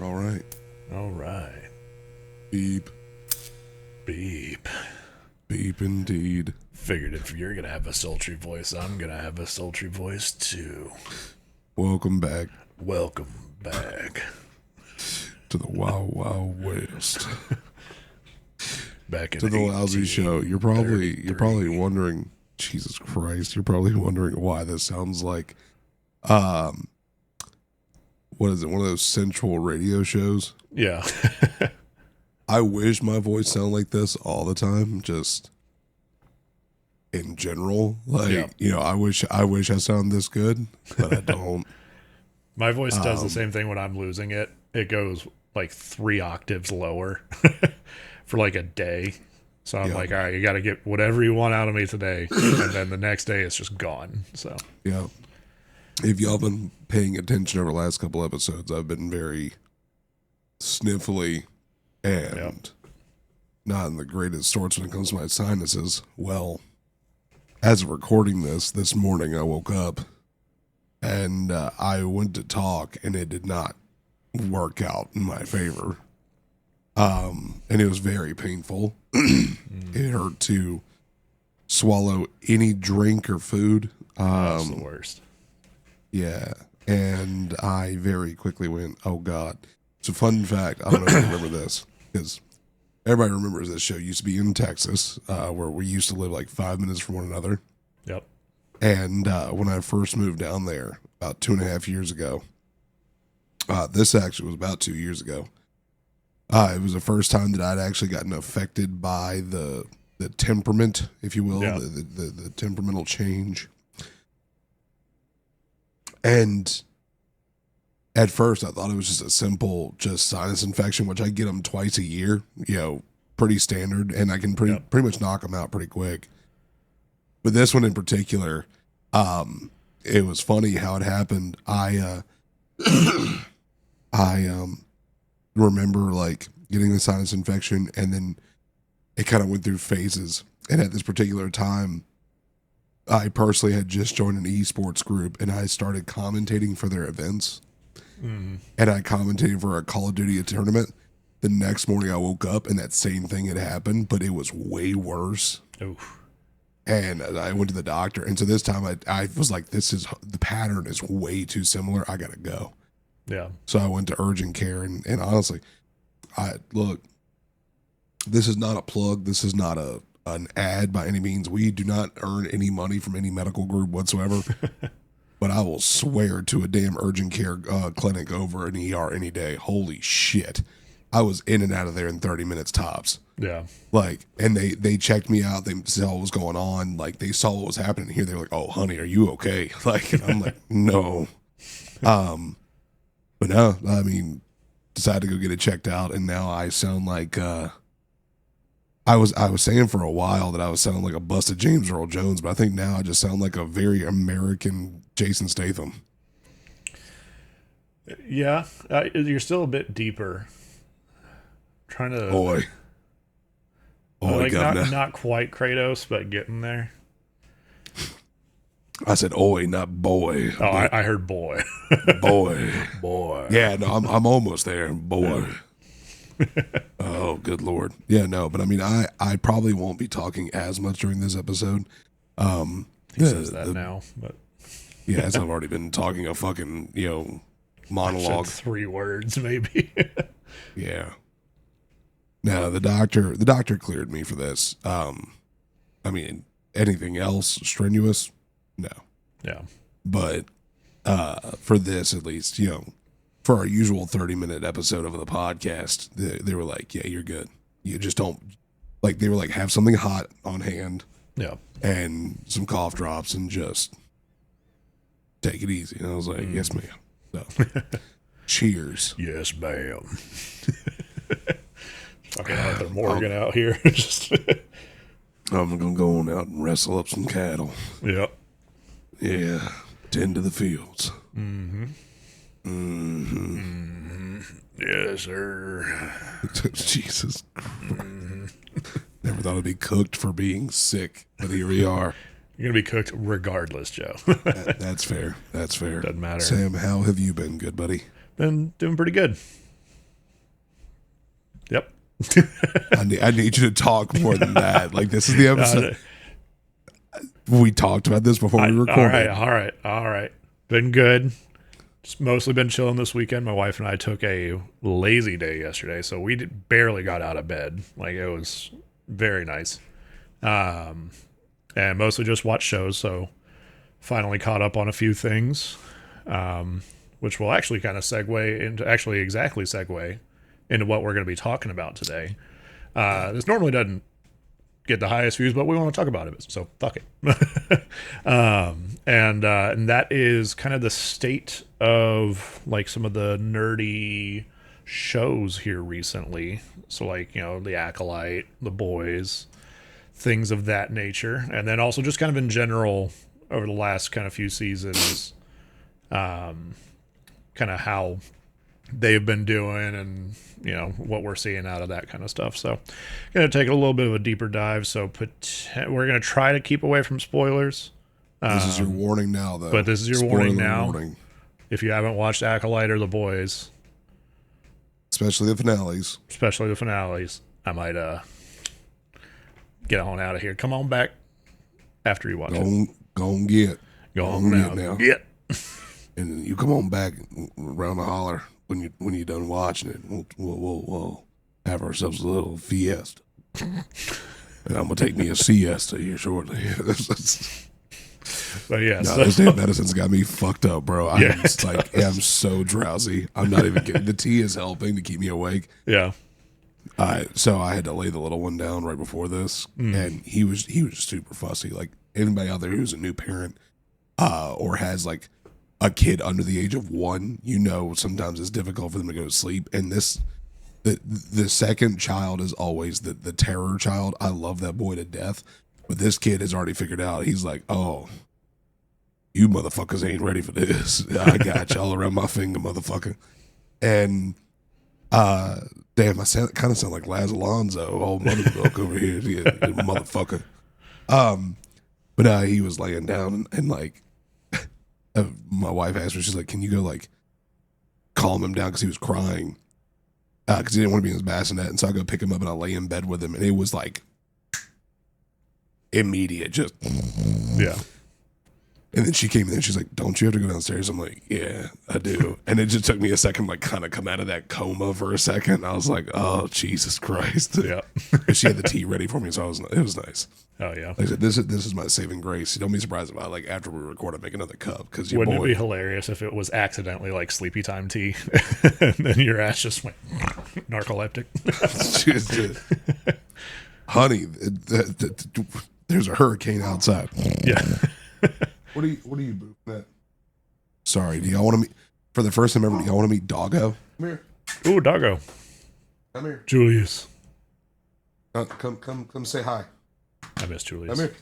All right. All right. Beep. Beep. Beep indeed. Figured if you're going to have a sultry voice, I'm going to have a sultry voice too. Welcome back Welcome back. to the Wild Wild West. Back in To the Lousy Show. You're probably wondering, Jesus Christ, you're probably wondering why this sounds like what is it, one of those central radio shows? Yeah. I wish my voice sounded like this all the time, just in general. Like, I wish I sound this good, but I don't. My voice does the same thing when I'm losing it. It goes like 3 octaves lower for like a day. So I'm like, all right, you got to get whatever you want out of me today. And then the next day it's just gone. So, yeah. If y'all been paying attention over the last couple episodes, I've been very sniffly and not in the greatest sorts when it comes to my sinuses. Well, as of recording this morning, I woke up and I went to talk and it did not work out in my favor. And it was very painful. It hurt to swallow any drink or food. that's the worst. Yeah. And I very quickly went, oh God. It's a fun fact. I don't know if you remember this, because everybody remembers this show used to be in Texas, where we used to live like 5 minutes from one another. Yep. And when I first moved down there about 2.5 years ago, this actually was about 2 years ago. It was the first time that I'd actually gotten affected by the temperament, if you will, the temperamental change. And at first I thought it was just a simple sinus infection, which I get them twice a year, pretty standard, and I can pretty much knock them out pretty quick. But this one in particular, it was funny how it happened. I remember like getting the sinus infection, and then it kind of went through phases. And at this particular time, I personally had just joined an esports group, and I started commentating for their events. And I commentated for a Call of Duty tournament. The next morning I woke up and that same thing had happened, but it was way worse. Oof. And I went to the doctor. And so this time I was like, the pattern is way too similar. I got to go. Yeah. So I went to urgent care, and honestly, look, this is not a plug. This is not an ad by any means. We do not earn any money from any medical group whatsoever. But I will swear to a damn urgent care clinic over an ER any day. Holy shit. I was in and out of there in 30 minutes tops. Yeah. Like, and they checked me out. They saw what was going on. Like, they saw what was happening here. They were like, oh, honey, are you okay? Like, and I'm like, no. But no, I mean, decided to go get it checked out, and now I sound like I was saying for a while that I was sounding like a busted James Earl Jones, but I think now I just sound like a very American Jason Statham. Yeah, you're still a bit deeper. Trying to Boy, like governor. not quite Kratos, but getting there. I said oi, not boy. Oh, I heard boy. Boy. Boy. Yeah, no, I'm almost there, boy. Oh, good Lord. Yeah, no, but I mean, I probably won't be talking as much during this episode. He says that now, but yeah, as I've already been talking a fucking, monologue. 3 words maybe. Yeah. No, the doctor cleared me for this. I mean, anything else strenuous? No. Yeah. But for this, at least, for our usual 30-minute episode of the podcast, they were like, yeah, you're good. You just don't, like, they were like, have something hot on hand. Yeah. And some cough drops and just take it easy. And I was like, yes, ma'am. So, cheers. Yes, ma'am. Fucking Arthur Morgan out here. Just I'm going to go on out and wrestle up some cattle. Yep. Yeah. Tend to the fields. Yes, sir. Jesus Christ. Never thought it'd be cooked for being sick, but here we are. You're going to be cooked regardless, Joe. That's fair. That's fair. Doesn't matter. Sam, how have you been, good buddy? Been doing pretty good. I need you to talk more than that. Like, this is the episode. We talked about this before we recorded. All right. Been good. Just mostly been chilling this weekend. My wife and I took a lazy day yesterday, so we barely got out of bed. Like, it was very nice. And mostly just watched shows, so finally caught up on a few things, which will actually kind of exactly segue into what we're going to be talking about today. This normally doesn't get the highest views, but we want to talk about it, so fuck it. And that is kind of the state of like some of the nerdy shows here recently. So like, the Acolyte, The Boys, things of that nature, and then also just kind of in general over the last kind of few seasons, kind of how they've been doing and what we're seeing out of that kind of stuff. So gonna take a little bit of a deeper dive, so we're gonna try to keep away from spoilers. This is your warning now, though. But this is your warning now. If you haven't watched Acolyte or The Boys, especially the finales, I might get on out of here. Come on back after you watch it. Go on now. Get. And you come on back around the holler when you're done watching it. We'll have ourselves a little fiesta. And I'm gonna take me a siesta here shortly. But yeah, this damn medicine's got me fucked up, bro. I'm so drowsy. I'm not even kidding. The tea is helping to keep me awake. Yeah. So I had to lay the little one down right before this, and he was super fussy. Like, anybody out there who's a new parent, or has like a kid under the age of 1, sometimes it's difficult for them to go to sleep. And the second child is always the terror child. I love that boy to death, but this kid has already figured out. He's like, oh, you motherfuckers ain't ready for this. I got y'all around my finger, motherfucker. And damn, I kind of sound like Laz Alonso, old mother milk over here, motherfucker. But he was laying down and like, my wife asked me, she's like, can you go like calm him down, because he was crying, because he didn't want to be in his bassinet. And so I go pick him up and I lay in bed with him, and it was like immediate, just yeah. And then she came in and she's like, don't you have to go downstairs? I'm like, yeah, I do. And it just took me a second, like, kind of come out of that coma for a second. I was like, oh, Jesus Christ. Yeah. And she had the tea ready for me, so it was nice. Oh, yeah. Like I said, this is my saving grace. Don't be surprised if I, like, after we record, I make another cup. Wouldn't it be hilarious if it was accidentally, like, sleepy time tea, and then your ass just went narcoleptic? Honey, there's a hurricane outside. Yeah. What are you booping at? Sorry, do y'all want to meet, for the first time ever, do y'all want to meet Doggo? Come here. Ooh, Doggo. Come here. Julius. Come say hi. I miss Julius. Come here.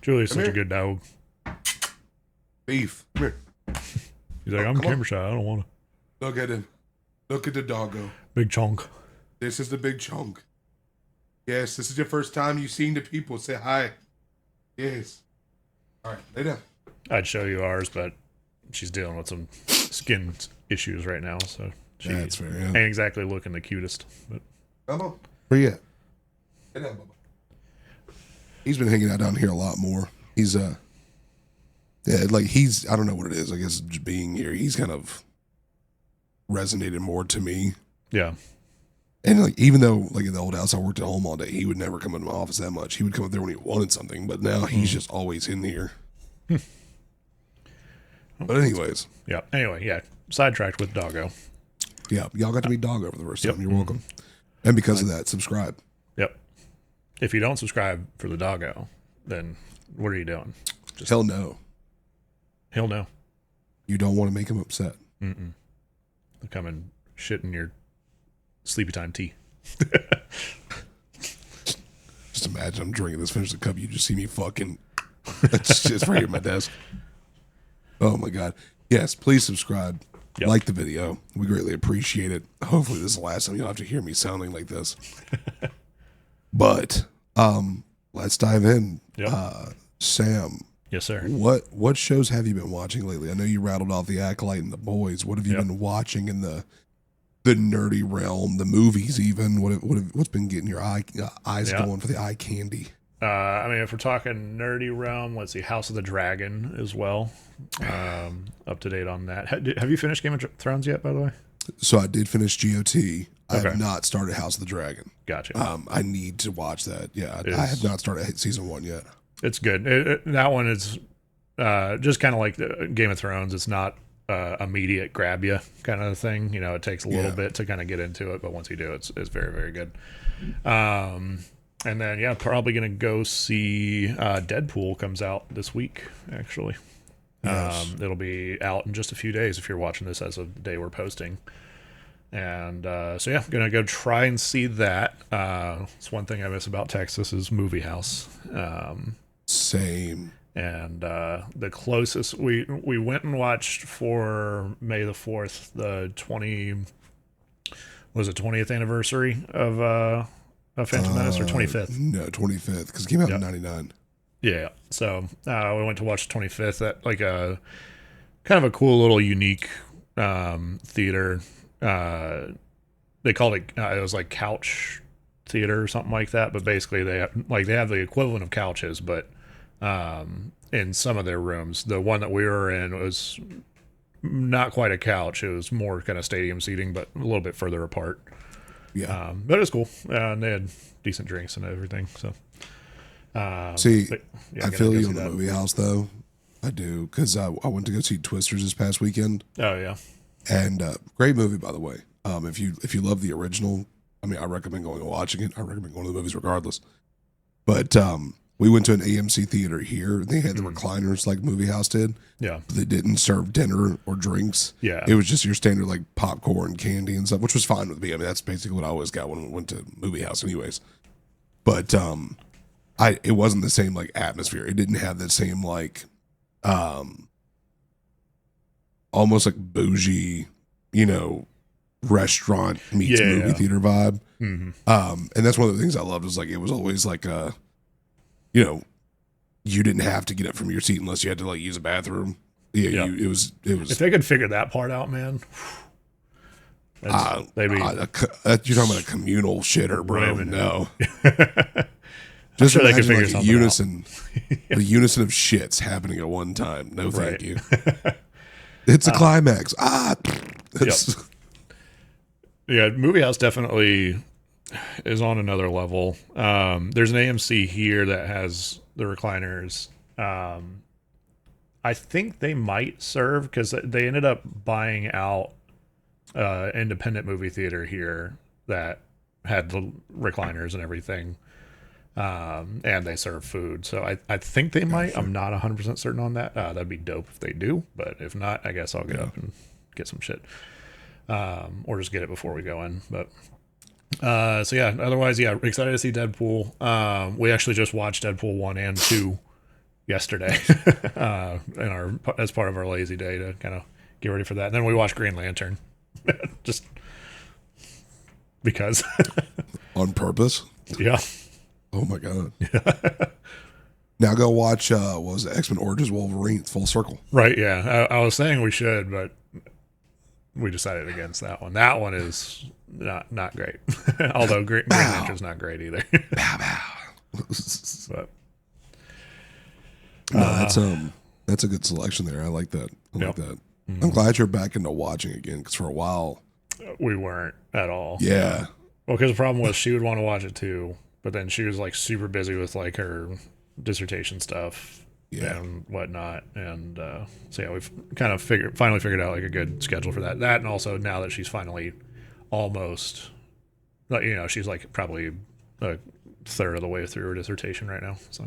Julius is such a good dog. Beef. Come here. He's like, I'm camera shy. I don't want to. Look at him. Look at the Doggo. Big chunk. This is the big chunk. Yes, this is your first time you've seen the people. Say hi. Yes. All right, lay down. I'd show you ours, but she's dealing with some skin issues right now, so that's fair. Yeah. Ain't exactly looking the cutest. But come on, where you at? Lay down, Bubba. He's been hanging out down here a lot more. He's I don't know what it is. I guess just being here, he's kind of resonated more to me. Yeah. And like, even though like in the old house I worked at home all day, he would never come into my office that much. He would come up there when he wanted something, but now he's just always in here. But anyways. Yeah. Anyway, yeah. Sidetracked with Doggo. Yeah. Y'all got to meet Doggo for the first time. You're welcome. And because of that, subscribe. Yep. If you don't subscribe for the Doggo, then what are you doing? Just He'll know. He'll know. You don't want to make him upset. They'll come and shit in your sleepy time tea. Just imagine I'm drinking this, finish the cup, you just see me fucking. It's just right here at my desk. Oh my God. Yes, please subscribe. Yep. Like the video. We greatly appreciate it. Hopefully this is the last time you'll have to hear me sounding like this. But let's dive in. Yep. Sam. Yes, sir. What shows have you been watching lately? I know you rattled off The Acolyte and The Boys. What have you been watching in the the nerdy realm, the movies, even what's been getting your eyes going for the eye candy? I mean, if we're talking nerdy realm, let's see, House of the Dragon as well. Up to date on that. Have you finished Game of Thrones yet, by the way? So I did finish GOT. I Okay. have not started House of the Dragon. Gotcha. I need to watch that. Yeah, I have not started season 1 yet. It's good. That one is just kind of like the Game of Thrones. It's not immediate grab you kind of thing. You know, it takes a little bit to kind of get into it, but once you do, it's very, very good. And then, probably going to go see Deadpool comes out this week, actually. Yes. It'll be out in just a few days if you're watching this as of the day we're posting. And going to go try and see that. It's one thing I miss about Texas is movie house. Same. And the closest we went and watched for May the 4th, the 20th anniversary of Phantom Menace, or 25th? No, 25th, because it came out in 99. Yeah. So we went to watch 25th at like a kind of a cool little unique theater. They called it it was like couch theater or something like that, but basically they have the equivalent of couches, but in some of their rooms. The one that we were in was not quite a couch. It was more kind of stadium seating, but a little bit further apart. Yeah. But it was cool. And they had decent drinks and everything. So, See, yeah, I feel you on the movie house, though. I do, because I went to go see Twisters this past weekend. Oh, yeah. And great movie, by the way. If you love the original, I mean, I recommend going and watching it. I recommend going to the movies regardless. But we went to an AMC theater here. They had the recliners like Movie House did. Yeah. But they didn't serve dinner or drinks. Yeah. It was just your standard like popcorn, candy, and stuff, which was fine with me. I mean, that's basically what I always got when we went to Movie House anyways. But it wasn't the same like atmosphere. It didn't have the same like almost like bougie, restaurant meets movie theater vibe. Mm-hmm. And that's one of the things I loved, was like it was always like you didn't have to get up from your seat unless you had to like use a bathroom. Yeah, it was. If they could figure that part out, man. You're talking about a communal shitter, bro. No. Just sure they could imagine figure like a something unison, the unison of shits happening at one time. No, thank you. It's a climax. Yeah, Movie House definitely is on another level. There's an AMC here that has the recliners. I think they might serve, because they ended up buying out independent movie theater here that had the recliners and everything. And they serve food. So I think they might. I'm not 100% certain on that. That'd be dope if they do. But if not, I guess I'll get up and get some shit. Or just get it before we go in. But otherwise, excited to see Deadpool. We actually just watched Deadpool 1 and 2 yesterday as part of our lazy day to kind of get ready for that. And then we watched Green Lantern. Just because. On purpose? Yeah. Oh my god! Now go watch what was it, X-Men Origins Wolverine Full Circle. Right? Yeah, I was saying we should, but we decided against that one. That one is not great. Although Green Lantern's not great either. Bow bow. But no, that's a good selection there. I like that. I like that. Mm-hmm. I'm glad you're back into watching again, because for a while we weren't at all. Yeah. Well, because the problem was she would want to watch it too. But then she was like super busy with like her dissertation stuff and whatnot. And we've kind of finally figured out like a good schedule for that. That, and also now that she's finally almost, she's like probably a third of the way through her dissertation right now. So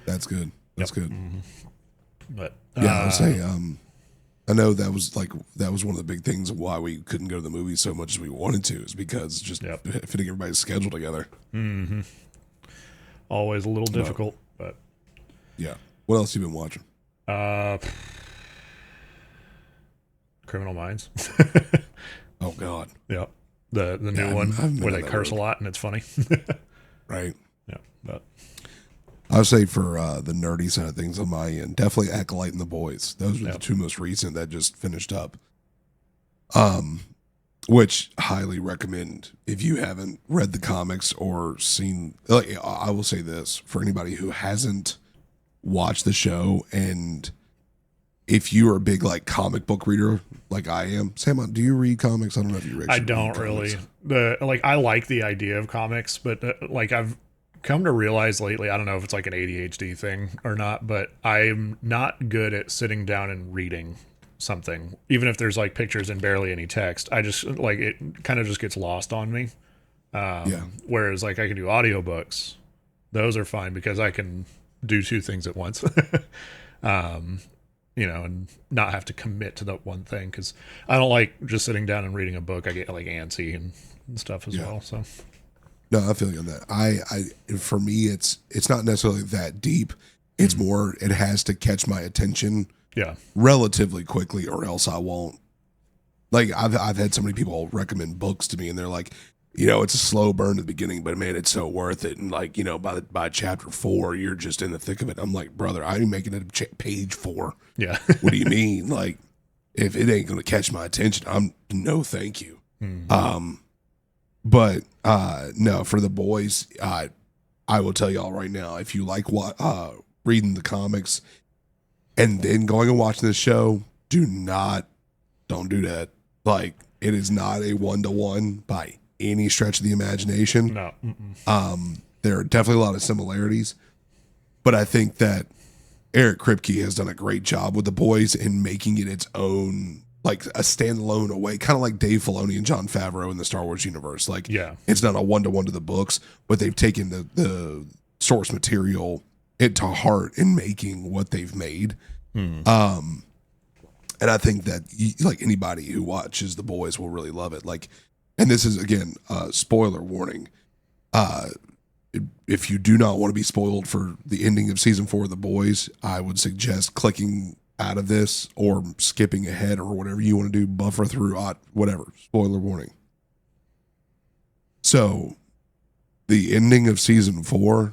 that's good. That's good. Mm-hmm. But I would say I know that was one of the big things of why we couldn't go to the movies so much as we wanted to, is because just fitting everybody's schedule together. Mm-hmm. Always a little difficult, but yeah. What else have you been watching? Criminal Minds. Oh God. Yeah. The new one where they curse a lot and it's funny. Right. Yeah. But I would say for the nerdy side of things on my end, definitely Acolyte and the Boys. Those were the two most recent that just finished up. which highly recommend if you haven't read the comics or seen. Like, I will say this for anybody who hasn't watched the show, and if you are a big like comic book reader like I am, Sam, do you read comics? I don't know if you read. I don't really. I like the idea of comics, but like I've come to realize lately, I don't know if it's like an ADHD thing or not, but I'm not good at sitting down and reading something, even if there's like pictures and barely any text. I just like it kind of just gets lost on me. Whereas like I can do audiobooks, those are fine because I can do two things at once. And not have to commit to that one thing, because I don't like just sitting down and reading a book. I get like antsy and stuff as well. So no, I feel you on that. I for me, it's not necessarily that deep. It's more it has to catch my attention relatively quickly, or else I won't. Like I've had so many people recommend books to me, and they're like, it's a slow burn at the beginning, but man, it's so worth it. And like, by chapter 4, you're just in the thick of it. I'm like, brother, I'm making it page 4. Yeah. What do you mean? Like, if it ain't going to catch my attention, no, thank you. But no, for the boys, I will tell y'all right now, if you like reading the comics and then going and watching the show, don't do that. Like, it is not a 1-to-1 by any stretch of the imagination. No. There are definitely a lot of similarities, but I think that Eric Kripke has done a great job with the boys in making it its own, like a standalone away, kind of like Dave Filoni and Jon Favreau in the Star Wars universe. Like, it's not a 1-to-1 to the books, but they've taken the source material to heart in making what they've made. And I think that like anybody who watches the boys will really love it. Like, and this is, again, spoiler warning. If you do not want to be spoiled for the ending of season 4 of The Boys, I would suggest clicking out of this or skipping ahead or whatever you want to do, buffer through, whatever. Spoiler warning. So, the ending of season 4,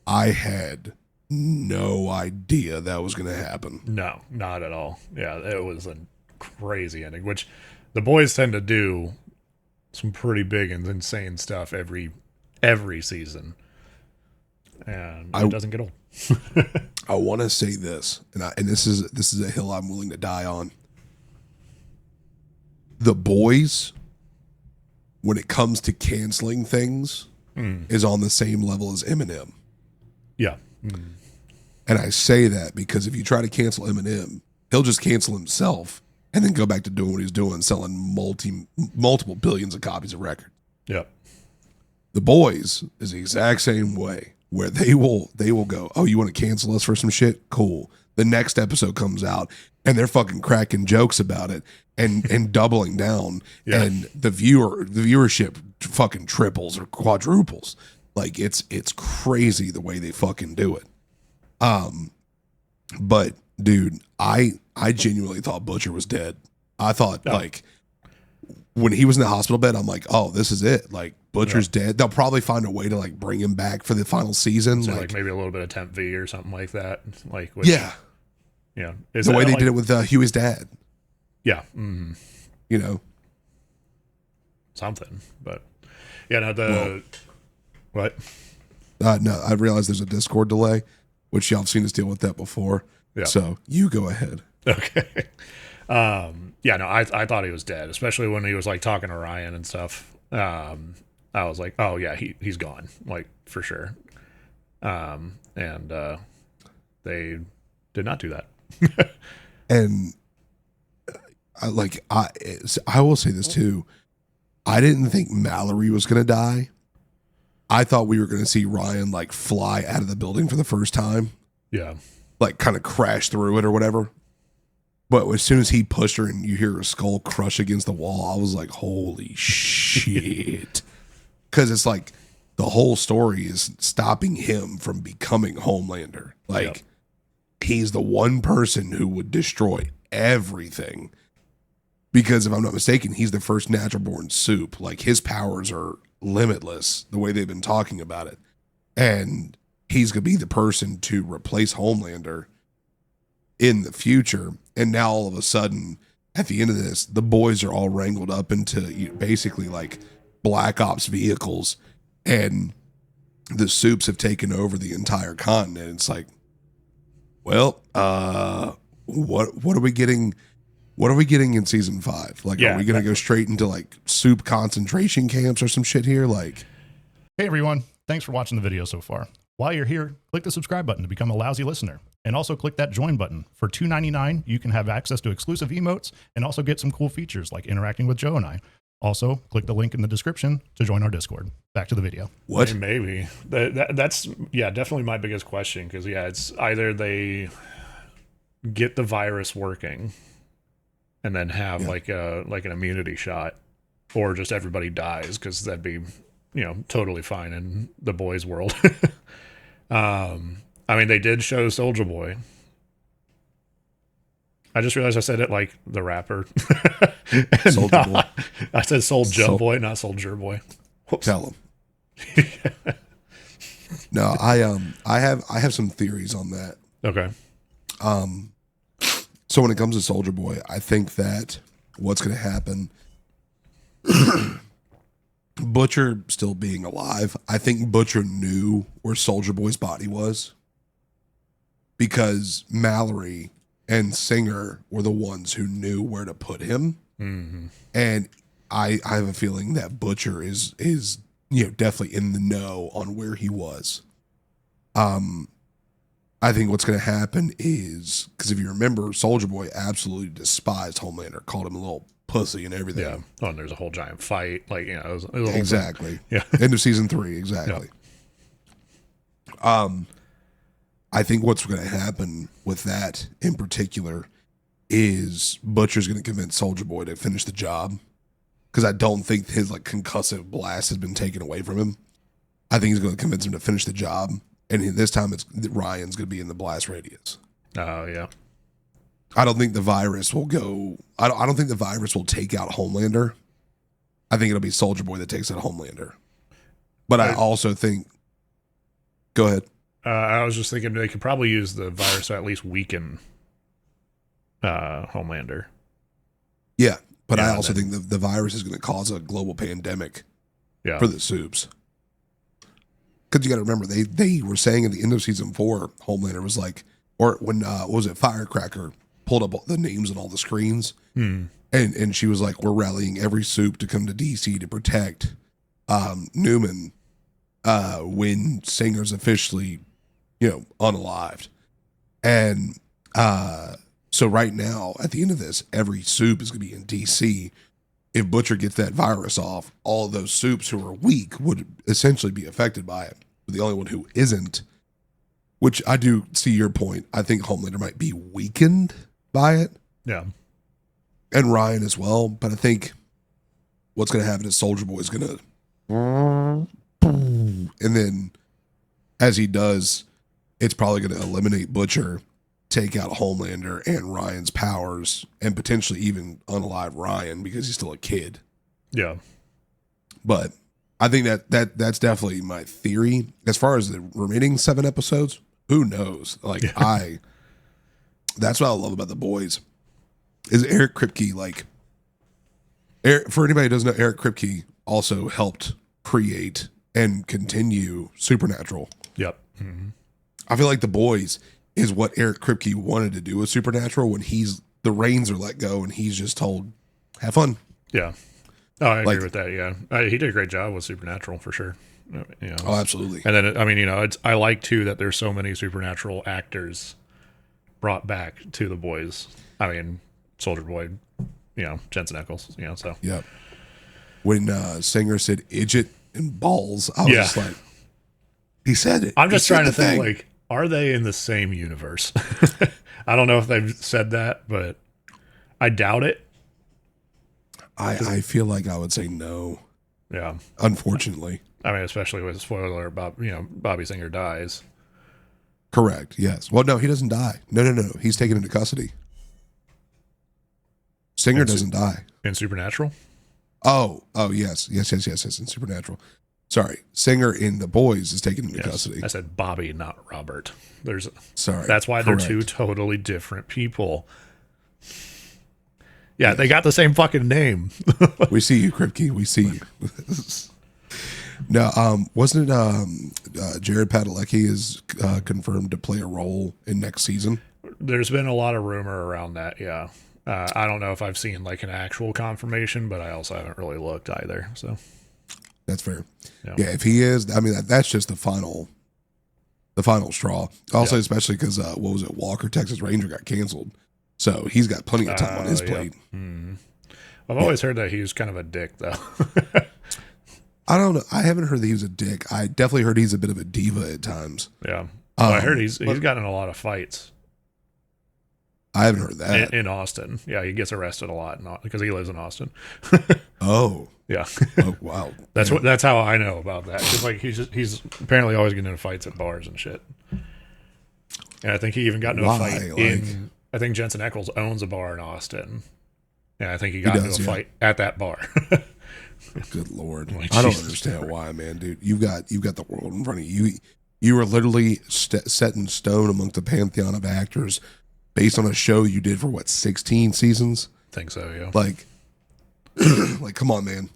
I had no idea that was going to happen. No, not at all. Yeah, it was a crazy ending, which the boys tend to do some pretty big and insane stuff every season, and it doesn't get old. I want to say this, and this is a hill I'm willing to die on. The boys, when it comes to canceling things, is on the same level as Eminem. Yeah. And I say that because if you try to cancel Eminem, he'll just cancel himself and then go back to doing what he's doing, selling multiple billions of copies of records. Yep. The boys is the exact same way, where they will go, oh, you want to cancel us for some shit? Cool. The next episode comes out and they're fucking cracking jokes about it and doubling down, and the viewership fucking triples or quadruples. Like, it's crazy the way they fucking do it. But dude, I genuinely thought Butcher was dead. I thought like when he was in the hospital bed, I'm like, oh, this is it. Like, Butcher's dead. They'll probably find a way to like bring him back for the final season. So like maybe a little bit of temp V or something like that. Like, the way they did it with Huey's dad. Yeah. Something, but what? No, I realize there's a Discord delay, which y'all have seen us deal with that before. Yeah. So you go ahead. Okay. I thought he was dead, especially when he was like talking to Ryan and stuff. I was like, oh yeah, he's gone, like, for sure. And they did not do that. And I will say this too. I didn't think Mallory was going to die. I thought we were going to see Ryan like fly out of the building for the first time. Yeah. Like kind of crash through it or whatever. But as soon as he pushed her and you hear her skull crush against the wall, I was like, holy shit. Because it's like the whole story is stopping him from becoming Homelander. Like, he's the one person who would destroy everything. Because if I'm not mistaken, he's the first natural born soup. Like, his powers are limitless, the way they've been talking about it. And he's going to be the person to replace Homelander in the future. And now all of a sudden, at the end of this, the boys are all wrangled up into basically like Black Ops vehicles, and the Supes have taken over the entire continent. It's like, well, what are we getting? What are we getting in season 5? Like, are we going to go straight into like Supe concentration camps or some shit here? Like, hey everyone, thanks for watching the video so far. While you're here, click the subscribe button to become a Lousy listener, and also click that join button. For $2.99, you can have access to exclusive emotes and also get some cool features like interacting with Joe and I. Also, click the link in the description to join our Discord. Back to the video. what? Maybe that's definitely my biggest question, because it's either they get the virus working and then have like an immunity shot, or just everybody dies, because that'd be totally fine in the boys' world. I mean, they did show Soulja Boy. I just realized I said it like the rapper. Soulja Boy. I said Soulja Boy, not Soldier Boy. Whoops. Tell him. No, I have some theories on that. Okay. So when it comes to Soulja Boy, I think that what's going to happen, Butcher still being alive, I think Butcher knew where Soulja Boy's body was, because Mallory and Singer were the ones who knew where to put him. Mm-hmm. And I have a feeling that Butcher is definitely in the know on where he was. I think what's going to happen is, because if you remember, Soulja Boy absolutely despised Homelander, called him a little pussy and everything. Yeah. Oh, and there's a whole giant fight. Like, it was a whole Exactly. thing. Yeah. End of season 3. Exactly. I think what's going to happen with that in particular is Butcher's going to convince Soulja Boy to finish the job, because I don't think his like concussive blast has been taken away from him. I think he's going to convince him to finish the job, and this time Ryan's going to be in the blast radius. Oh yeah. I don't think the virus will go. I don't think the virus will take out Homelander. I think it'll be Soulja Boy that takes out Homelander. But I also think. Go ahead. I was just thinking they could probably use the virus to at least weaken Homelander. Yeah, but I also think the virus is going to cause a global pandemic for the Supes. Because you got to remember, they were saying at the end of season 4, Homelander was like, or when what was it, Firecracker pulled up the names on all the screens, and she was like, we're rallying every Supe to come to DC to protect Newman when Singer's officially unalived. And so right now, at the end of this, every Supe is going to be in DC. If Butcher gets that virus off, all of those Supes who are weak would essentially be affected by it. But the only one who isn't, which I do see your point, I think Homelander might be weakened by it. Yeah. And Ryan as well. But I think what's going to happen is Soulja Boy is going to... And then as he does, it's probably going to eliminate Butcher, take out Homelander and Ryan's powers, and potentially even unalive Ryan because he's still a kid. Yeah. But I think that's definitely my theory. As far as the remaining 7 episodes, who knows? Like, that's what I love about The Boys, is Eric Kripke, for anybody who doesn't know, Eric Kripke also helped create and continue Supernatural. Yep. Mm-hmm. I feel like The Boys is what Eric Kripke wanted to do with Supernatural when the reins are let go and he's just told, have fun. Yeah. Oh, I agree with that. Yeah. He did a great job with Supernatural for sure. Oh, absolutely. And then, I like too that there's so many Supernatural actors brought back to The Boys. I mean, Soldier Boy, Jensen Ackles, so. Yeah. When Singer said idjit and balls, I was just like, he said it. I'm just trying to think, like, are they in the same universe? I don't know if they've said that, but I doubt it. I feel like I would say no. Yeah. Unfortunately. I mean, especially with spoiler about, Bobby Singer dies. Correct. Yes. Well, no, he doesn't die. No. He's taken into custody. Singer doesn't die. In Supernatural? Oh, yes. Yes, in Supernatural. Sorry. Singer in The Boys is taken into custody. I said Bobby, not Robert. Sorry. That's why they're two totally different people. Yeah, they got the same fucking name. We see you, Kripke. We see you. No, wasn't it Jared Padalecki is confirmed to play a role in next season? There's been a lot of rumor around that, yeah. I don't know if I've seen like an actual confirmation, but I also haven't really looked either. So that's fair. Yeah, if he is, I mean that's just the final straw. Also, especially because what was it? Walker Texas Ranger got canceled, so he's got plenty of time on his plate. I've always heard that he was kind of a dick, though. I don't know. I haven't heard that he was a dick. I definitely heard he's a bit of a diva at times. Yeah, well, I heard he's gotten in a lot of fights. I haven't heard that in Austin. Yeah, he gets arrested a lot because he lives in Austin. Oh, yeah. Oh, wow. That's how I know about that. Because like he's apparently always getting into fights at bars and shit. And I think he even got into a fight in. I think Jensen Ackles owns a bar in Austin. Yeah, I think he got into a fight at that bar. Good Lord. Like, I don't understand why, man, dude. You've got the world in front of you. You are literally set in stone among the pantheon of actors based on a show you did for 16 seasons? I think so, yeah. Like come on, man.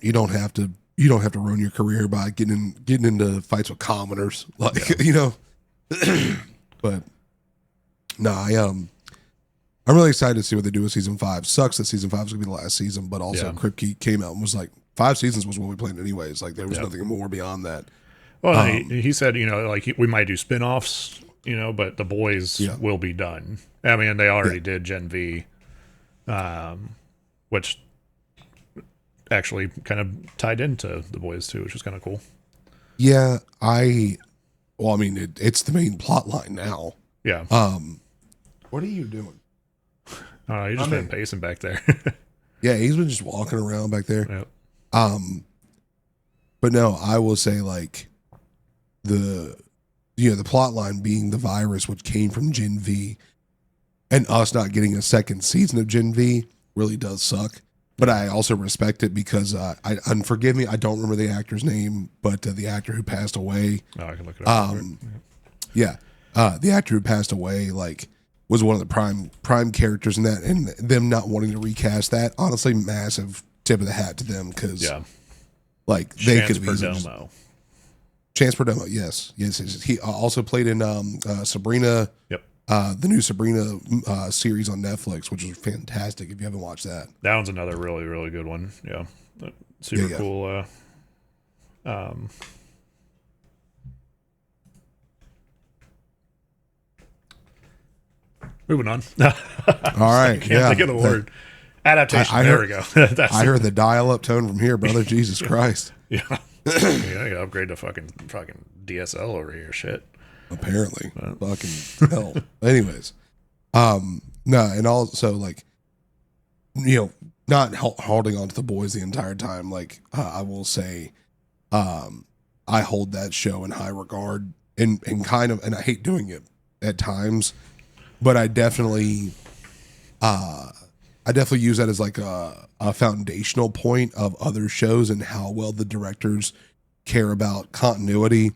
You don't have to ruin your career by getting into fights with commoners. Like, you know. But no, I'm really excited to see what they do with season 5. Sucks that season 5 is gonna be the last season, but also Kripke came out and was like 5 seasons was what we planned anyways. Like there was nothing more beyond that. Well, he said, like we might do spin-offs, but the boys will be done. I mean, they already did Gen V, which actually kind of tied into the boys too, which was kind of cool. Yeah, it's the main plot line now. Yeah. What are you doing? You've just been pacing back there. Yeah, he's been just walking around back there. Yep. But no, I will say like the plot line being the virus which came from Gen V and us not getting a second season of Gen V really does suck. But I also respect it because and forgive me, I don't remember the actor's name, but the actor who passed away. Oh, I can look it up. The actor who passed away was one of the prime characters in that, and them not wanting to recast that, honestly, massive tip of the hat to them because they could be Chance Perdomo, yes. He also played in Sabrina. Yep. The new Sabrina series on Netflix, which was fantastic. If you haven't watched that, that one's another really, really good one. Yeah, super cool. Moving on. All right. Can't think of the word. Adaptation. There we go. I heard the dial-up tone from here, brother. Jesus Christ. Yeah. I gotta upgrade to fucking DSL over here. Shit. Apparently. Fucking hell. Anyways. No, and also not holding on to the boys the entire time. I will say, I hold that show in high regard and I hate doing it at times, but I definitely use that as a foundational point of other shows and how well the directors care about continuity,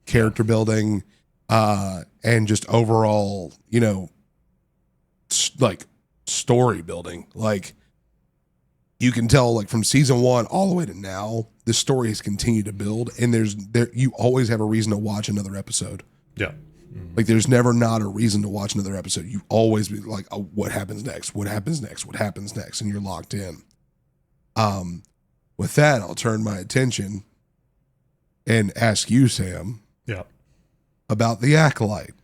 character building, and just overall, story building. You can tell from season 1 all the way to now, the story has continued to build, and you always have a reason to watch another episode. Yeah. There's never not a reason to watch another episode. You always be like, oh, what happens next? What happens next? What happens next? And you're locked in. With that, I'll turn my attention and ask you, Sam. Yeah. About the Acolyte.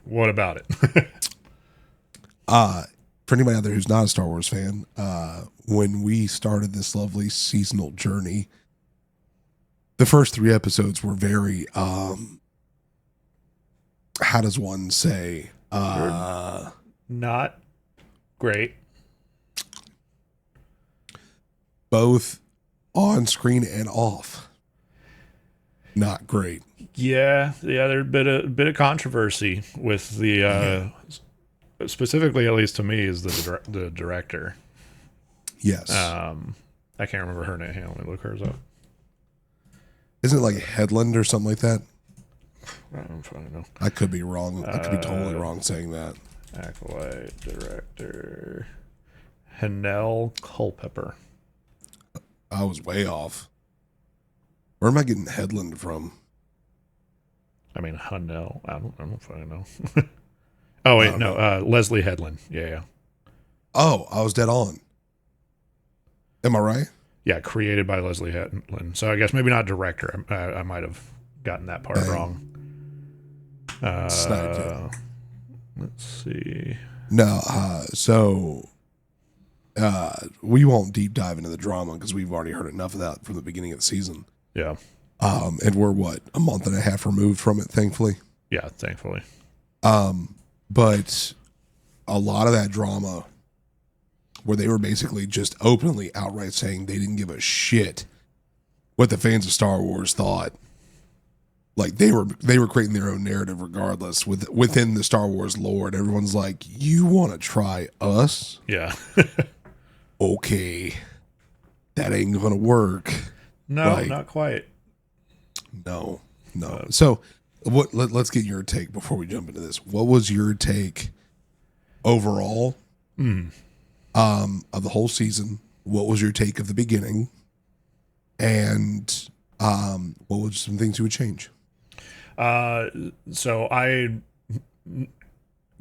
What about it? For anybody out there who's not a Star Wars fan, when we started this lovely seasonal journey, the first 3 episodes were very, how does one say? Not great. Both on screen and off. Not great. Yeah. There's a bit of controversy with the, specifically, at least to me, is the director. Yes. I can't remember her name. Let me look hers up. Isn't it Headland or something like that? I'm trying to know. I could be wrong. I could be totally wrong saying that. Acolyte director. Hanel Culpepper. I was way off. Where am I getting Headland from? I mean, Hanel. I don't know if I know. Oh, wait, no. Leslie Headland. Yeah. Oh, I was dead on. Am I right? Yeah, created by Leslie Headland. So I guess maybe not director. I might have gotten that part wrong. Sniped it. Let's see. No, we won't deep dive into the drama because we've already heard enough of that from the beginning of the season. Yeah. And we're a month and a half removed from it, thankfully. Yeah, thankfully. But a lot of that drama where they were basically just openly outright saying they didn't give a shit what the fans of Star Wars thought. Like they were creating their own narrative regardless within the Star Wars lore. And everyone's like, you want to try us? Yeah. Okay. That ain't going to work. No, not quite. No. So let's get your take before we jump into this. What was your take overall of the whole season? What was your take of the beginning? And what were some things you would change? So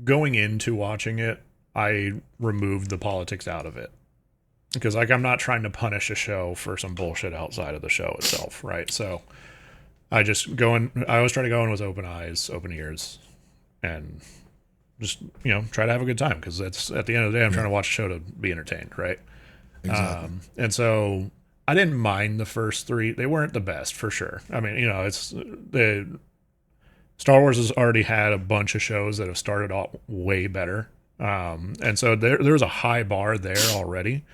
going into watching it, I removed the politics out of it. Because I'm not trying to punish a show for some bullshit outside of the show itself, right? So I always try to go in with open eyes, open ears, and just, try to have a good time, because that's, at the end of the day, I'm trying to watch a show to be entertained, right? Exactly. And so I didn't mind the first three. They weren't the best, for sure. I mean, it's Star Wars has already had a bunch of shows that have started off way better. And so there's a high bar there already.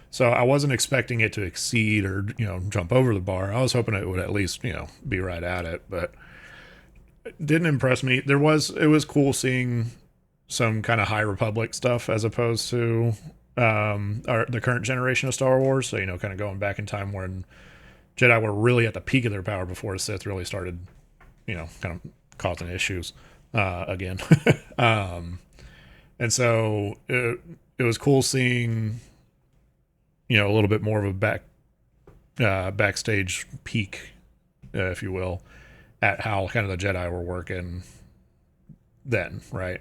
So I wasn't expecting it to exceed or, jump over the bar. I was hoping it would at least, be right at it, but it didn't impress me. It was cool seeing some kind of High Republic stuff as opposed to the current generation of Star Wars. So, kind of going back in time when Jedi were really at the peak of their power before the Sith really started, kind of causing issues again. And so it was cool seeing, a little bit more of a backstage peek, if you will, at how kind of the Jedi were working then, right?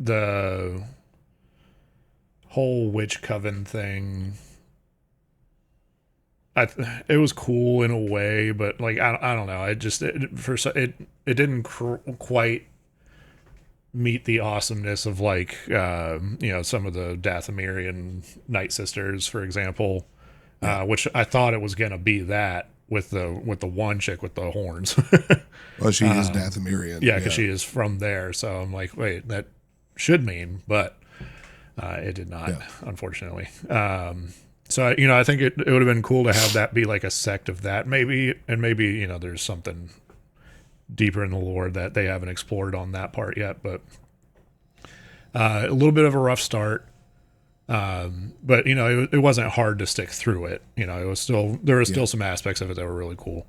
The whole witch coven thing, it was cool in a way, but I don't know. It didn't quite meet the awesomeness of some of the Dathomirian Night Sisters, for example, which I thought it was gonna be that with the one chick with the horns. Well, she is Dathomirian. Yeah, because she is from there. So I'm like, wait, that should mean, but it did not, unfortunately. So I think it would have been cool to have that be like a sect of that, maybe, and maybe there's something deeper in the lore that they haven't explored on that part yet, but a little bit of a rough start, but it wasn't hard to stick through it. There were still some aspects of it that were really cool.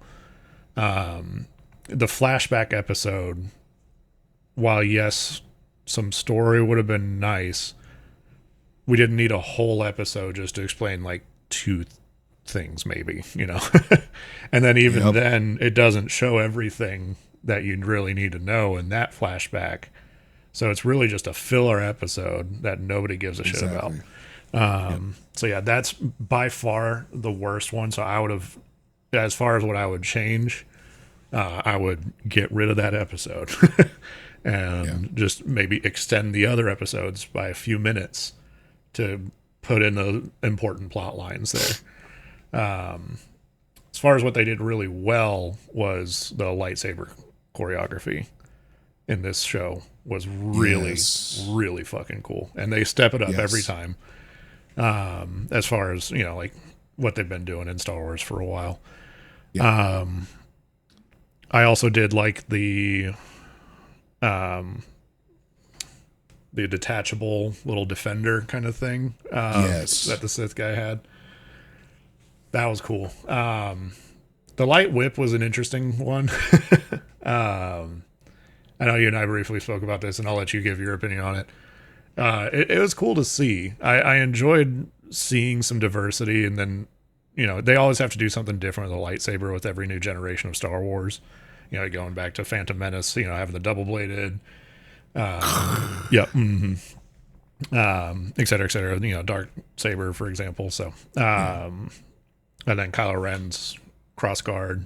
The flashback episode, while yes, some story would have been nice, we didn't need a whole episode just to explain two things, maybe, and then even then it doesn't show everything that you really need to know in that flashback. So it's really just a filler episode that nobody gives a shit about. So yeah, that's by far the worst one. So I would have, as far as what I would change, I would get rid of that episode and just maybe extend the other episodes by a few minutes to put in the important plot lines there. As far as what they did really well was the lightsaber choreography in this show was really, really fucking cool. And they step it up every time. As far as, what they've been doing in Star Wars for a while. Yeah. I also did the detachable little defender kind of thing that the Sith guy had. That was cool. The light whip was an interesting one. I know you and I briefly spoke about this, and I'll let you give your opinion on it. It was cool to see. I enjoyed seeing some diversity, and then they always have to do something different with a lightsaber with every new generation of Star Wars. Going back to Phantom Menace, having the double bladed, yep, et cetera, et cetera. Dark saber, for example. So, and then Kylo Ren's cross guard.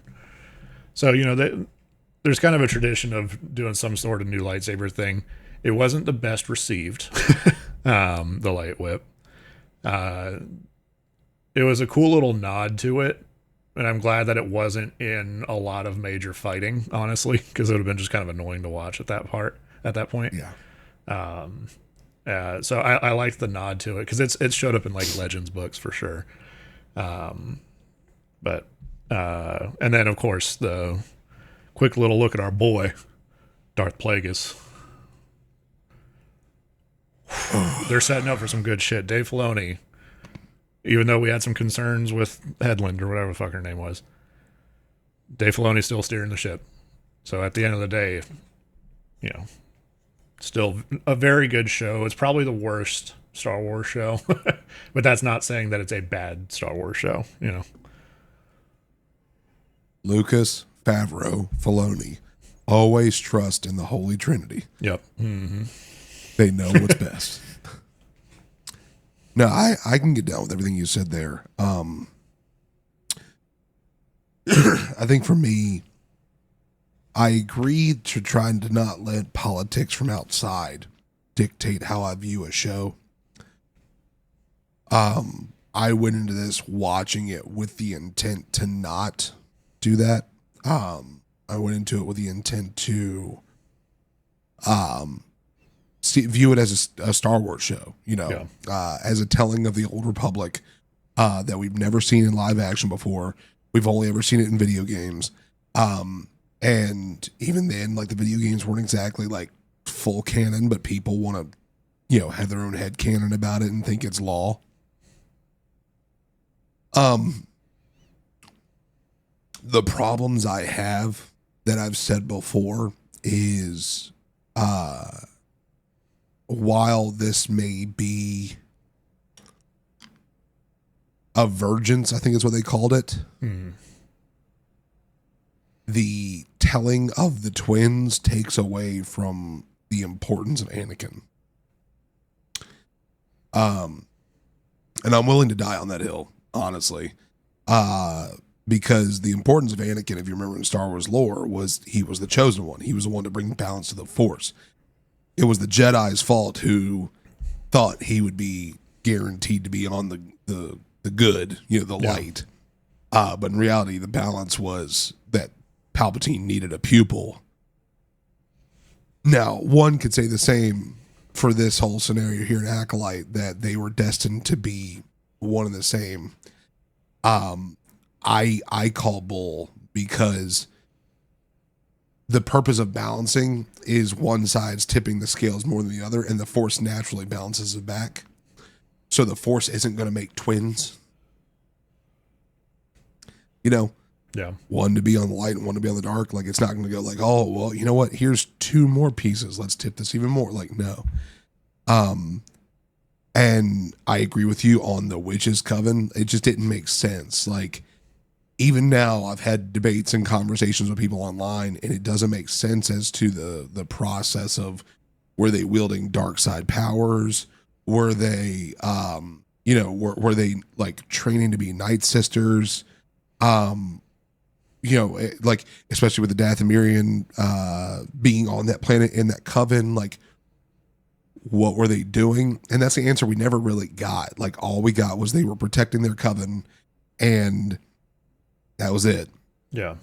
So there's kind of a tradition of doing some sort of new lightsaber thing. It wasn't the best received, the light whip. It was a cool little nod to it, and I'm glad that it wasn't in a lot of major fighting, honestly, because it would have been just kind of annoying to watch at that point. Yeah. So I liked the nod to it because it showed up in like Legends books for sure. But and then of course the quick little look at our boy, Darth Plagueis. They're setting up for some good shit. Dave Filoni, even though we had some concerns with Headland or whatever the fuck her name was, Dave Filoni's still steering the ship. So at the end of the day, still a very good show. It's probably the worst Star Wars show, but that's not saying that it's a bad Star Wars show, Lucas, Favreau, Filoni, always trust in the Holy Trinity. Yep. Mm-hmm. They know what's best. No, I can get down with everything you said there. I think for me, I agree to trying to not let politics from outside dictate how I view a show. I went into this watching it with the intent to not do that. I went into it with the intent to view it as a Star Wars show, as a telling of the old Republic that we've never seen in live action before. We've only ever seen it in video games. And even then, like, the video games weren't exactly like full canon, but people want to, have their own head canon about it and think it's law. The problems I have that I've said before is, while this may be a virgins, I think is what they called it. The telling of the twins takes away from the importance of Anakin. And I'm willing to die on that hill, honestly. Because the importance of Anakin, if you remember in Star Wars lore, was he was the chosen one. He was the one to bring balance to the Force. It was the Jedi's fault who thought he would be guaranteed to be on the good, the light. But in reality, the balance was that Palpatine needed a pupil. Now, one could say the same for this whole scenario here in Acolyte, that they were destined to be one and the same. I call bull, because the purpose of balancing is one side's tipping the scales more than the other, and the Force naturally balances it back. So the Force isn't going to make twins. Yeah. One to be on the light and one to be on the dark. Like, it's not going to go like, oh, well, you know what? Here's two more pieces. Let's tip this even more. Like, no. And I agree with you on the witches coven. It just didn't make sense. Like, even now, I've had debates and conversations with people online, and it doesn't make sense as to the process of, were they wielding dark side powers? Were they, were they like training to be Night Sisters? Like, especially with the Dathomirian being on that planet in that coven, like, what were they doing? And that's the answer we never really got. Like, all we got was they were protecting their coven, and that was it. Yeah.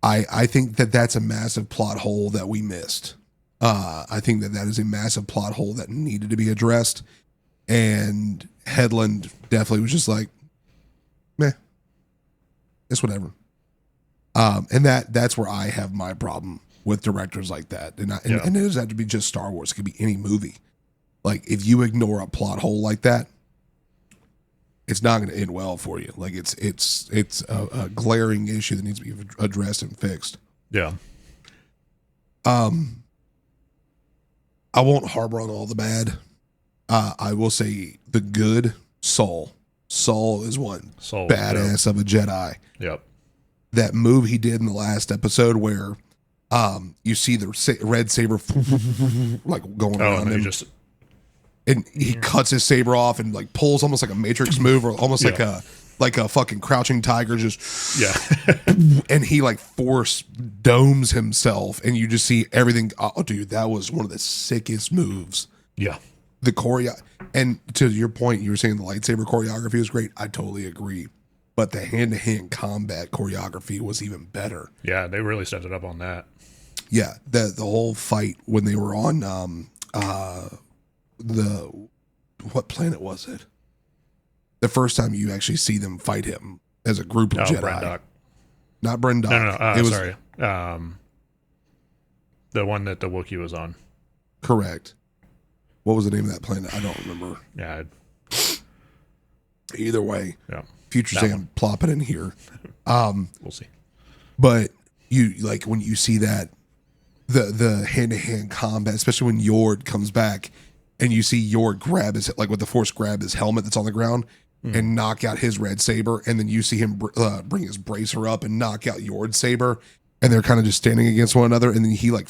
I think that that's a massive plot hole that we missed. I think that is a massive plot hole that needed to be addressed. And Headland definitely was just like, meh, it's whatever. And that's where I have my problem with directors like that. And it doesn't have to be just Star Wars. It could be any movie. Like, if you ignore a plot hole like that, it's not going to end well for you. Like, it's a glaring issue that needs to be addressed and fixed. Yeah. I won't harbor on all the bad. I will say the good, Saul. Saul is one Saul was badass of a Jedi. Yep. That move he did in the last episode where you see the red saber like going around him. And he cuts his saber off and like pulls almost like a Matrix move or almost like a fucking crouching tiger just and he like force domes himself and you just see everything. Oh dude, that was one of the sickest moves. Yeah. The choreo, and to your point, you were saying the lightsaber choreography was great. I totally agree. But the hand-to-hand combat choreography was even better. Yeah, they really stepped it up on that. Yeah, the whole fight when they were on what planet was it? The first time you actually see them fight him as a group of Jedi. Brendok. Not Brendok. No. It was, sorry. The one that the Wookiee was on. Correct. What was the name of that planet? I don't remember. Yeah. Either way. Yeah. Future Sam, plop it in here. We'll see. But you like when you see that the hand-to-hand combat, especially when Yord comes back and you see Yord grab his, like with the Force grab his helmet that's on the ground and knock out his red saber, and then you see him bring his bracer up and knock out Yord's saber, and they're kind of just standing against one another, and then he like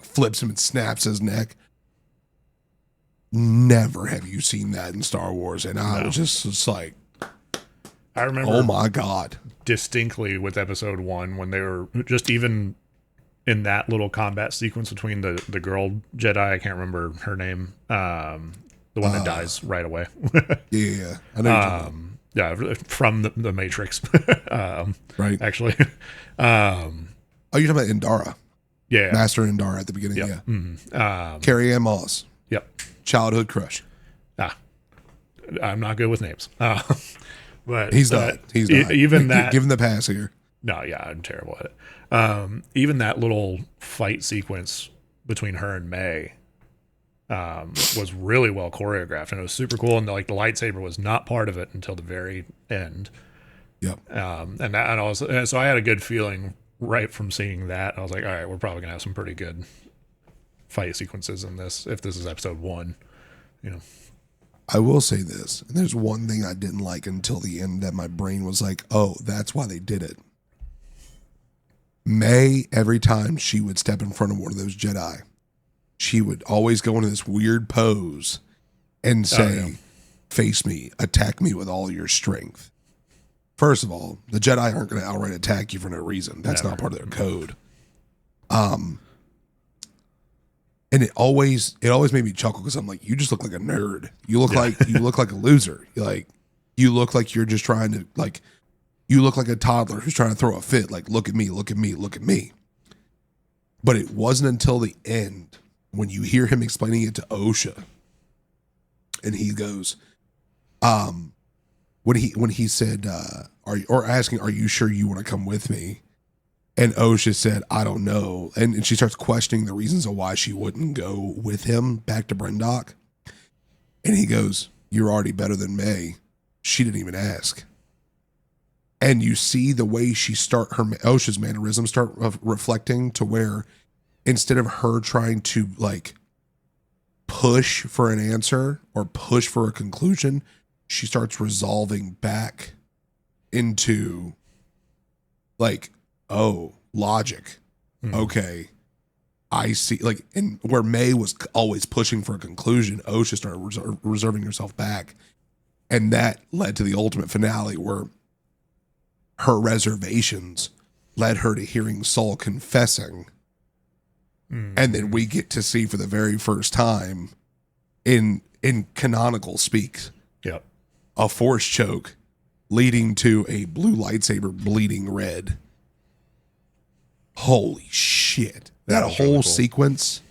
flips him and snaps his neck. Never have you seen that in Star Wars, and I was just like, I remember, oh my god, distinctly with Episode 1 when they were just even in that little combat sequence between the girl Jedi, I can't remember her name, the one that dies right away. yeah, I know. Yeah, from the Matrix, right? Actually, oh, you're talking about Indara, yeah, Master Indara at the beginning, yep. yeah. Mm-hmm. Carrie Ann Moss, yep, childhood crush. I'm not good with names, but he's not. He's not. Even that. Give him the pass here. No, yeah, I'm terrible at it. Even that little fight sequence between her and May was really well choreographed, and it was super cool. And like the lightsaber was not part of it until the very end. Yep. And so I had a good feeling right from seeing that. I was like, all right, we're probably gonna have some pretty good fight sequences in this if this is Episode 1. I will say this, and there's one thing I didn't like until the end that my brain was like, oh, that's why they did it. May, every time she would step in front of one of those Jedi, she would always go into this weird pose and say, face me, attack me with all your strength. First of all, the Jedi aren't going to outright attack you for no reason. That's not part of their code. And it always made me chuckle because I'm like, you just look like a nerd. You look like a loser. You look like you're just trying to you look like a toddler who's trying to throw a fit. Like, look at me, look at me, look at me. But it wasn't until the end when you hear him explaining it to Osha, and he goes, when he said, asking, are you sure you want to come with me? And Osha said, I don't know. And she starts questioning the reasons of why she wouldn't go with him back to Brendok. And he goes, you're already better than May. She didn't even ask. And you see the way Osha's mannerisms start reflecting to where instead of her trying to like push for an answer or push for a conclusion, she starts resolving back into like, oh, logic. Okay. I see. Like, and where May was always pushing for a conclusion, Osha started reserving herself back. And that led to the ultimate finale where her reservations led her to hearing Saul confessing. And then we get to see for the very first time in canonical speaks, a force choke leading to a blue lightsaber bleeding red. Holy shit. That whole really cool sequence,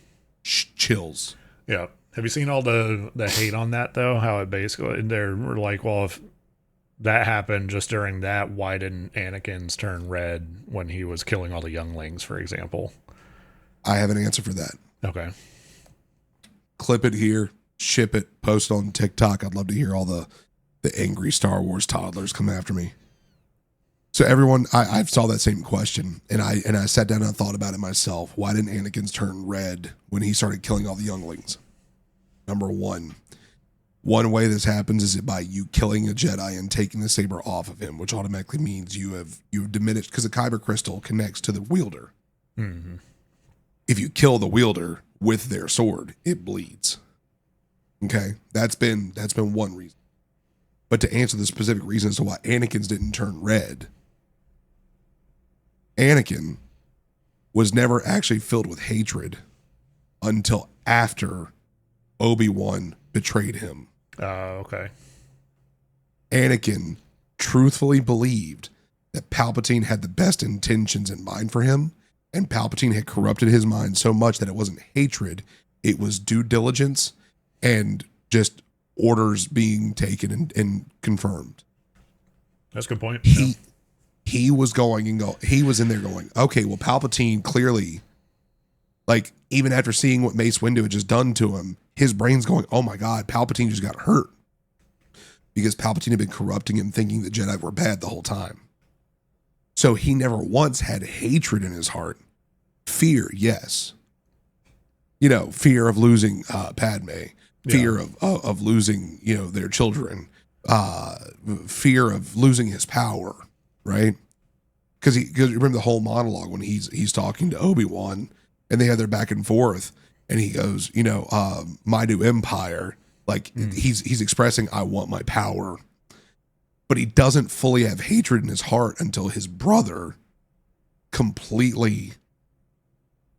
chills. Yeah. Have you seen all the hate on that, though? How it basically, they're like, well, if that happened just during that, why didn't Anakin's turn red when he was killing all the younglings, for example? I have an answer for that. Okay. Clip it here, ship it, post on TikTok. I'd love to hear all the angry Star Wars toddlers come after me. So everyone, I saw that same question, and I sat down and I thought about it myself. Why didn't Anakin's turn red when he started killing all the younglings? Number one way this happens is by you killing a Jedi and taking the saber off of him, which automatically means you've diminished, because the kyber crystal connects to the wielder. Mm-hmm. If you kill the wielder with their sword, it bleeds. Okay, that's been one reason. But to answer the specific reason as to why Anakin's didn't turn red, Anakin was never actually filled with hatred until after Obi-Wan betrayed him. Okay. Anakin truthfully believed that Palpatine had the best intentions in mind for him, and Palpatine had corrupted his mind so much that it wasn't hatred, it was due diligence and just orders being taken and confirmed. That's a good point. He was he was in there going, okay, well, Palpatine clearly, like, even after seeing what Mace Windu had just done to him, his brain's going, oh my God, Palpatine just got hurt. Because Palpatine had been corrupting him, thinking the Jedi were bad the whole time. So he never once had hatred in his heart. Fear, yes. Fear of losing Padme. Fear of losing, their children. Fear of losing his power, right? Because remember the whole monologue when he's talking to Obi-Wan and they have their back and forth, and he goes, my new empire. Like he's expressing, I want my power, but he doesn't fully have hatred in his heart until his brother completely,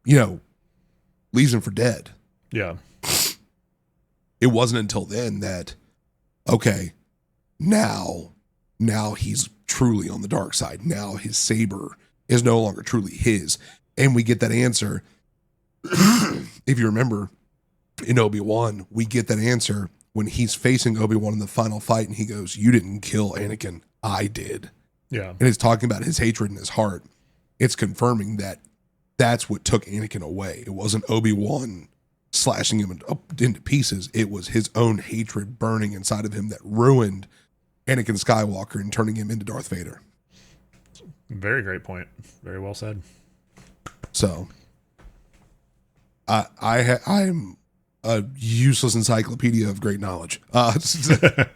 leaves him for dead. Yeah. It wasn't until then that, okay, now he's truly on the dark side. Now his saber is no longer truly his. And we get that answer. If you remember, in Obi-Wan, we get that answer when he's facing Obi-Wan in the final fight, and he goes, you didn't kill Anakin, I did. Yeah. And it's talking about his hatred in his heart. It's confirming that that's what took Anakin away. It wasn't Obi-Wan slashing him into pieces. It was his own hatred burning inside of him that ruined Anakin Skywalker and turning him into Darth Vader. Very great point. Very well said. So, I'm a useless encyclopedia of great knowledge. But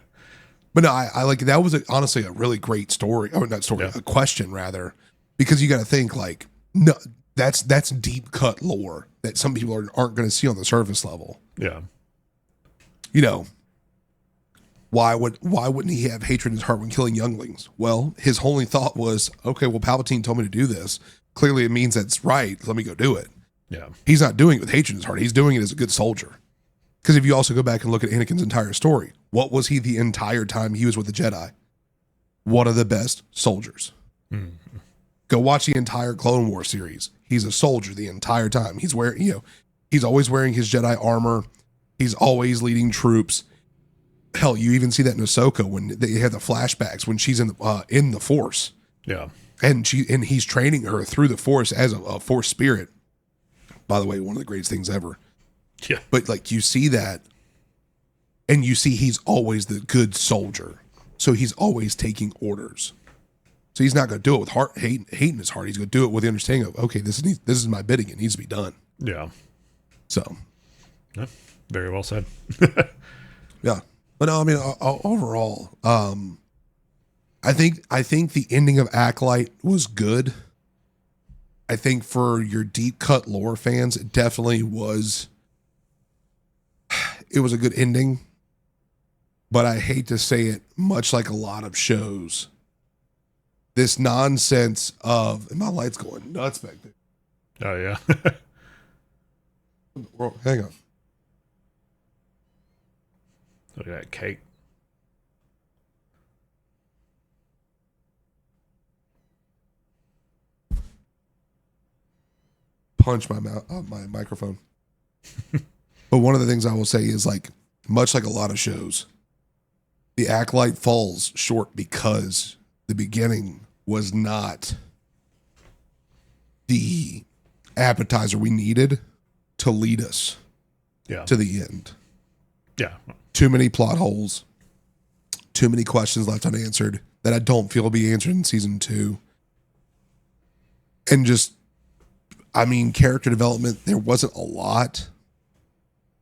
no, I like that was honestly a really great story. Oh, not story, a question rather, because you got to think like, no, that's deep cut lore that some people aren't going to see on the surface level. Yeah. Why wouldn't he have hatred in his heart when killing younglings? Well, his only thought was, okay, well, Palpatine told me to do this. Clearly it means that's right. Let me go do it. Yeah. He's not doing it with hatred in his heart. He's doing it as a good soldier. Because if you also go back and look at Anakin's entire story, what was he the entire time he was with the Jedi? One of the best soldiers. Mm-hmm. Go watch the entire Clone Wars series. He's a soldier the entire time. He's wearing, he's always wearing his Jedi armor. He's always leading troops. Hell, you even see that in Ahsoka when they have the flashbacks when she's in the Force. Yeah. And he's training her through the Force as a Force spirit. By the way, one of the greatest things ever. Yeah. But like you see that, and you see he's always the good soldier. So he's always taking orders. So he's not going to do it with hate in his heart. He's going to do it with the understanding of, okay, this is my bidding. It needs to be done. Yeah. So. Yeah. Very well said. Yeah. But no, I mean, overall, I think the ending of Acolyte was good. I think for your deep cut lore fans, it definitely was. It was a good ending, but I hate to say it, much like a lot of shows, this nonsense of, and my light's going nuts back there. Oh yeah. Hang on. Look at that cake. Punch my microphone. But one of the things I will say is, like, much like a lot of shows, the Acolyte falls short because the beginning was not the appetizer we needed to lead us to the end. Yeah. Too many plot holes, too many questions left unanswered that I don't feel will be answered in season 2. And just, I mean, character development, there wasn't a lot.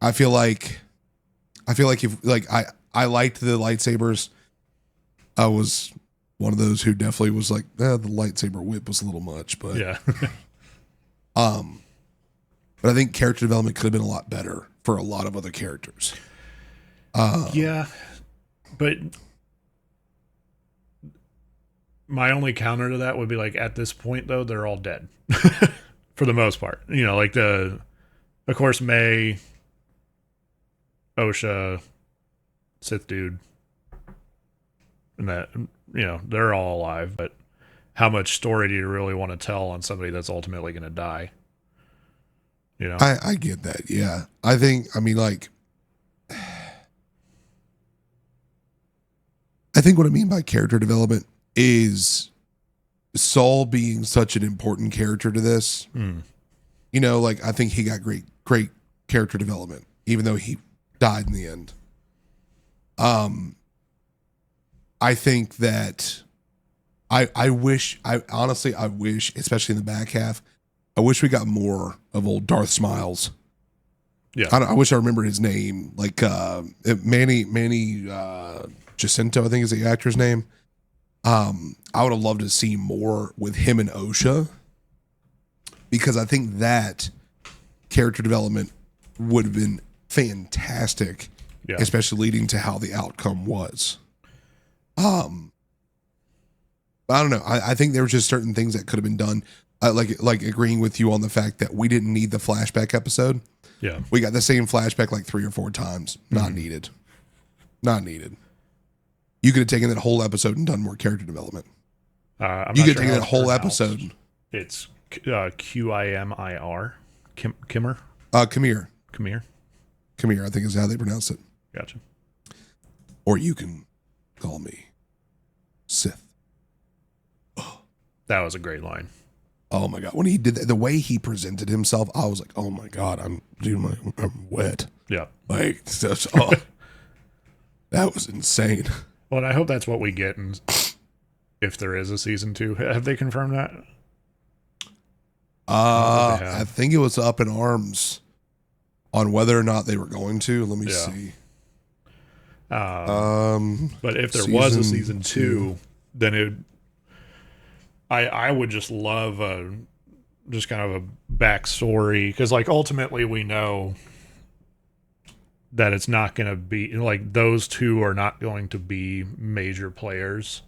I feel like if like I liked the lightsabers. I was one of those who definitely was like, the lightsaber whip was a little much, but Yeah. but I think character development could have been a lot better for a lot of other characters. Yeah. But my only counter to that would be like, at this point though, they're all dead for the most part. You know, like of course, May, Osha, Sith dude, and that, you know, they're all alive, but how much story do you really want to tell on somebody that's ultimately going to die? You know? I get that. Yeah. I think what I mean by character development is Saul being such an important character to this. You know, like I think he got great character development, even though he died in the end. I think that I wish, especially in the back half, I wish we got more of old Darth Smiles. Yeah. I wish I remembered his name, like Manny Jacinto, I think is the actor's name. I would have loved to see more with him and Osha, because I think that character development would have been fantastic, especially leading to how the outcome was. I don't know. I think there were just certain things that could have been done. Like agreeing with you on the fact that we didn't need the flashback episode. Yeah. We got the same flashback like 3 or 4 times. Not needed. Not needed. You could have taken that whole episode and done more character development. You could have taken that whole episode. It's Qimir. Kimmer. Kamir. Kimir. Kamir, I think is how they pronounce it. Gotcha. Or you can call me Sith. That was a great line. Oh my God. When he did that, the way he presented himself, I was like, oh my God, I'm wet. Yeah. Like, that was insane. Well, and I hope that's what we get if there is a season 2. Have they confirmed that? I think it was up in arms on whether or not they were going to. Let me see. But if there was a season 2, then I would just love just kind of a backstory, because like ultimately we know that it's not going to be like those two are not going to be major players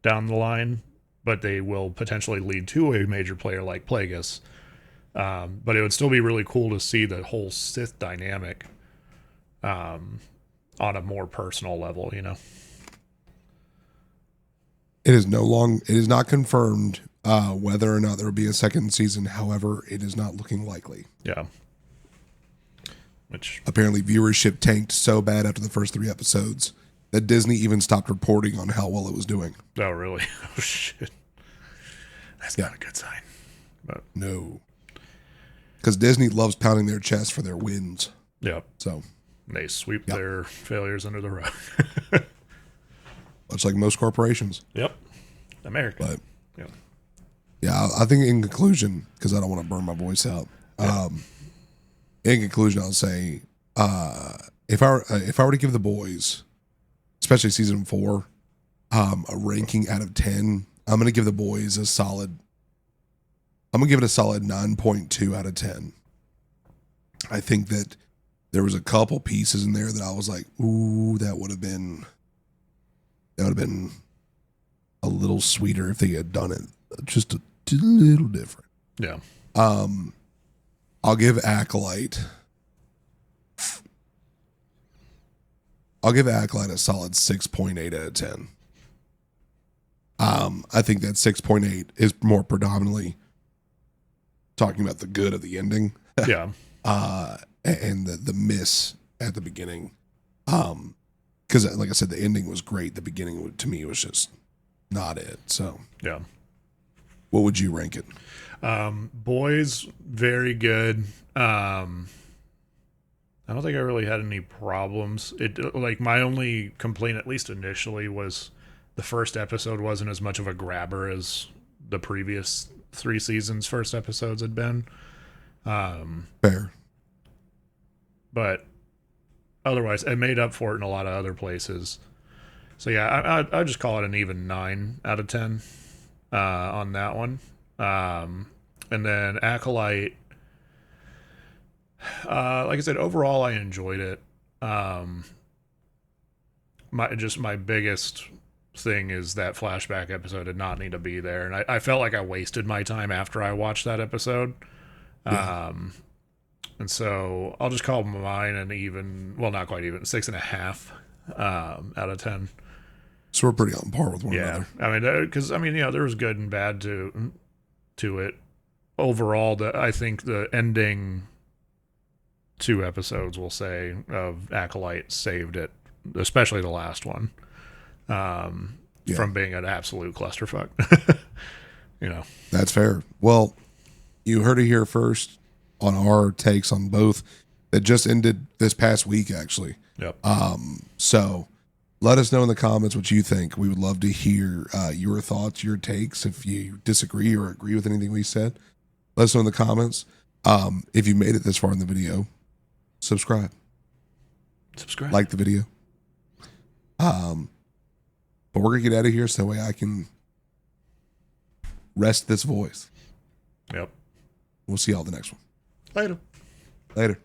down the line, but they will potentially lead to a major player like Plagueis. But it would still be really cool to see the whole Sith dynamic on a more personal level, you know. It is not confirmed whether or not there will be a second season. However, it is not looking likely. Yeah. Which apparently viewership tanked so bad after the first 3 episodes that Disney even stopped reporting on how well it was doing. Oh, really? Oh, shit. That's not a good sign. But no. Because Disney loves pounding their chest for their wins. Yep. So they sweep their failures under the rug. Much like most corporations. Yep. America. But yeah, I think in conclusion, because I don't want to burn my voice out. In conclusion, I'll say, if I were to give the boys, especially season 4, a ranking out of 10, I'm going to give the boys a solid 9.2 out of 10. I think that there was a couple pieces in there that I was like, ooh, that would have been a little sweeter if they had done it just a little different. Yeah. I'll give Acolyte a solid 6.8 out of 10. I think that 6.8 is more predominantly talking about the good of the ending. Yeah. And the miss at the beginning. Because like I said, the ending was great. The beginning to me was just not it. So yeah. What would you rank it? Boys, very good. I don't think I really had any problems. It like my only complaint, at least initially, was the first episode wasn't as much of a grabber as the previous 3 seasons' first episodes had been. Fair. But otherwise, it made up for it in a lot of other places. So yeah, I'd just call it an even 9 out of 10 on that one. And then Acolyte, like I said, overall I enjoyed it. My biggest thing is that flashback episode did not need to be there, and I felt like I wasted my time after I watched that episode. Yeah. And so I'll just call mine an even, well, not quite even, 6.5 out of 10. So we're pretty on par with one another. I mean, because there was good and bad to it. Overall, I think the ending 2 episodes, we'll say, of Acolyte saved it, especially the last one, from being an absolute clusterfuck. That's fair. Well, you heard it here first on our takes on both that just ended this past week, actually. Yep. So let us know in the comments what you think. We would love to hear your thoughts, your takes. If you disagree or agree with anything we said, let us know in the comments. If you made it this far in the video, subscribe. Like the video. But we're going to get out of here so that way I can rest this voice. Yep. We'll see y'all the next one. Later. Later.